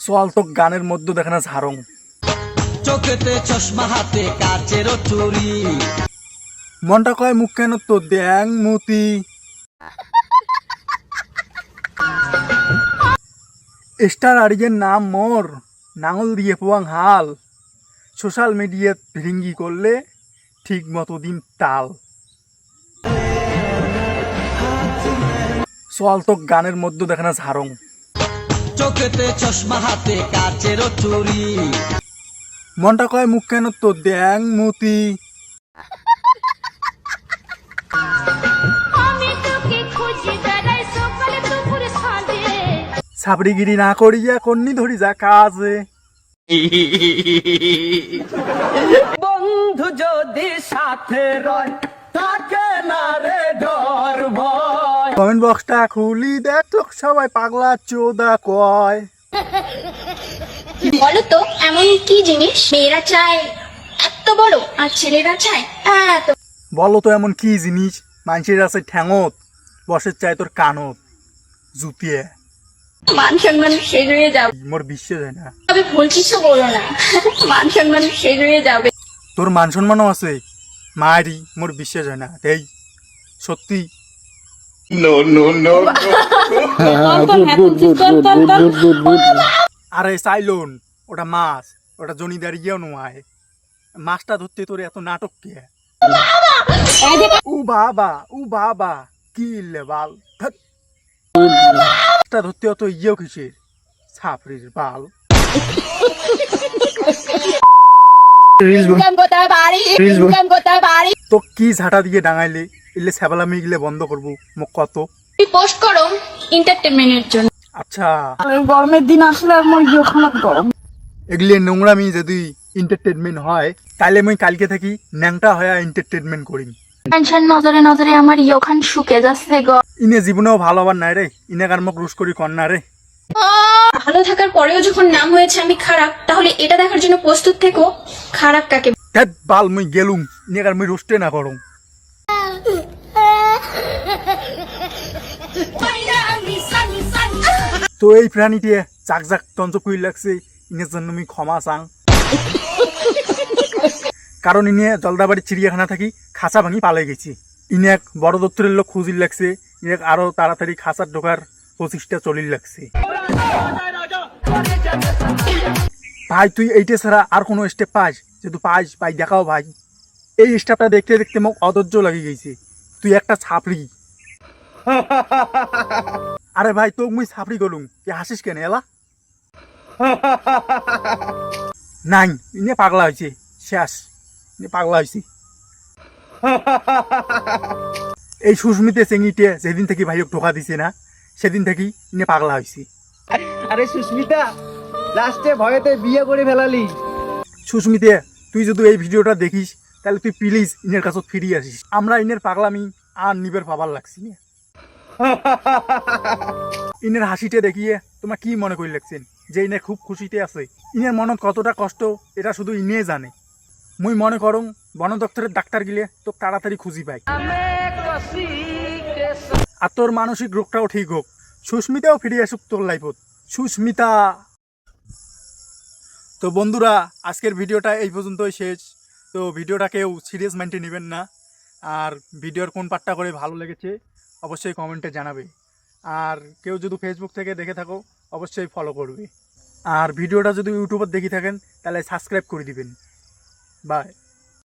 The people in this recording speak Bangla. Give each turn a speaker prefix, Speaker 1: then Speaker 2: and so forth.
Speaker 1: চল তো গানের মধ্যে দেখে না ঝাড়ং,
Speaker 2: চোখেতে চশমা হাতে কাচের চুরি,
Speaker 1: মনটা কয় মুখ কেন তো দ্যাং মতি। স্টার আরিজের নাম মোর নাঙল দিয়ে পোয়াং হাল, সোশ্যাল মিডিয়াত ভিরিঙ্গি করলে ঠিক মতো দিন তাল। চল তো গানের মধ্যে দেখে না ঝাড়ং,
Speaker 2: চোখেতে চশমা হাতে কাচের চুরি,
Speaker 1: মনটা কয় মুখ কেন তো দ্যাং মতি। সাবরিগিরি না করিয়া কন্নি ধরি যা কাজে।
Speaker 2: বন্ধু যদি সাথে রয় থাকে না রে ডর ভয়।
Speaker 1: কমেন্ট বক্সটা খুলি দেখ তো সবাই পাগলা চোদা কয়।
Speaker 3: বলো তো এমন কি জিনিস মেয়েরা চায় এত বড় আর ছেলেরা চায় এত?
Speaker 1: বলো তো এমন কি জিনিস মানুষের আছে ঠ্যাঙত, বসের চায় তোর কানত। জুতিয়ে
Speaker 3: মান সম্মান শেষ হয়ে যাবে,
Speaker 1: মোর বিশ্বাস হয় না।
Speaker 3: তবে ভুল কিছু বলো না, মান সম্মান শেষ হয়ে যাবে।
Speaker 1: তোর মান সম্মানও আছে মারি, মোর বিশ্বাস হয় না। এই সত্যি আরে চাইলুন ওটা মাছ, ওটা জনিদার ইয়েও নয়। মাছটা ধরতে তোর এত নাটক কে? উ বাবা উ বাবা কি লেবাল মাছটা ধরতে অত ইয়েও কিসের ছাপড়ির বাল। তো কি ঝাঁটা দিয়ে ডাঙাইলে এলে ছ্যাবলামি গিলে বন্ধ করবো মোক কত।
Speaker 3: তুমি পোস্ট করো এন্টারটেনমেন্টের জন্য।
Speaker 1: আচ্ছা
Speaker 4: গরমের দিন আসলে আমার ইয়ে গরম।
Speaker 1: এগুলি নোংরামি যদি এন্টারটেনমেন্ট হয় তাইলে মই কালকে থাকি ন্যাংটা হয়ে এন্টারটেনমেন্ট করিম।
Speaker 3: টেনশন নজরে নজরে আমার ইয়োখান শুকে যাচ্ছে গো।
Speaker 1: ইনে জীবনেও ভালো হবার নাই রে, ইনে কার মোক রুশ করি কন্যা রে।
Speaker 3: ভালো থাকার পরেও যখন নাম হয়েছে আমি খারাপ, তাহলে এটা দেখার জন্য প্রস্তুত থেকো খারাপ কাকে।
Speaker 1: ধ্যাৎ বাল মই গেলুম, ইনে কার মই রুষ্টে না করুম। তো এই প্রাণীটিয়ে জাক জাক তঞ্চ কই লাগছে, ইনের জন্য আমি ক্ষমা চাং। কারণ ইনে জলদাবাড়ি চিড়িয়াখানা থাকি খাঁচা ভাঙি পালাই গেছি। ইনে এক বড় দপ্তরের লোক খুঁজির লাগছে, ইনে আরো তাড়াতাড়ি খাঁচার ঢোকার প্রচেষ্টা চলির লাগছে। ভাই তুই এইটা ছাড়া আর কোনো স্টেপ পাস? যেহেতু পাস ভাই দেখাও ভাই। এই স্টেপটা দেখতে দেখতে মোক অধৈর্য লাগে গেছে। তুই একটা ছাপড়ি। আরে ভাই তোক মুই ছাপড়ি গলুম, তুই হাসিস কেন এলা? নাই ইনে পাগলা হয়েছে, শেষ ইনে পাগলা হয়েছে। এই সুস্মিতে চেঙ্গিটে যেদিন থেকে ভাইক ঢোকা দিছে না, সেদিন থেকেই ইনে পাগলা হয়েছে।
Speaker 4: আরে সুস্মিতা লাস্টে ভয়েতে বিয়ে করে ফেলালি।
Speaker 1: সুস্মিতে তুই যদি এই ভিডিওটা দেখিস তাহলে তুই প্লিজ ইনের কাছে ফিরিয়ে আসিস। আমরা ইনের পাগলামি আর নিবের পাবার লাগছি না। ইনের হাসিতে দেখিয়ে তোমার কি মনে করি লাগছেন যে ইনে খুব খুশিতে আছে? ইনের মনত কতটা কষ্ট এটা শুধু ইনে জানে। মুই মনে করুম বন দপ্তরের ডাক্তার গিলে তো তাড়াতাড়ি খুঁজি পাই, আর তোর মানসিক রোগটাও ঠিক হোক, সুস্মিতাও ফিরে আসুক তোর লাইফত। সুস্মিতা। তো বন্ধুরা আজকের ভিডিওটা এই পর্যন্তই শেষ। তো ভিডিওটা কেউ সিরিয়াস মাইন্ডে নেবেন না, আর ভিডিওর কোন পার্টটা করে ভালো লেগেছে অবশ্যই কমেন্টে জানাবে। আর কেউ যদি ফেসবুক থেকে দেখে থাকো অবশ্যই ফলো করবে, আর ভিডিওটা যদি ইউটিউবে দেখে থাকেন তাহলে সাবস্ক্রাইব করে দিবেন। বাই।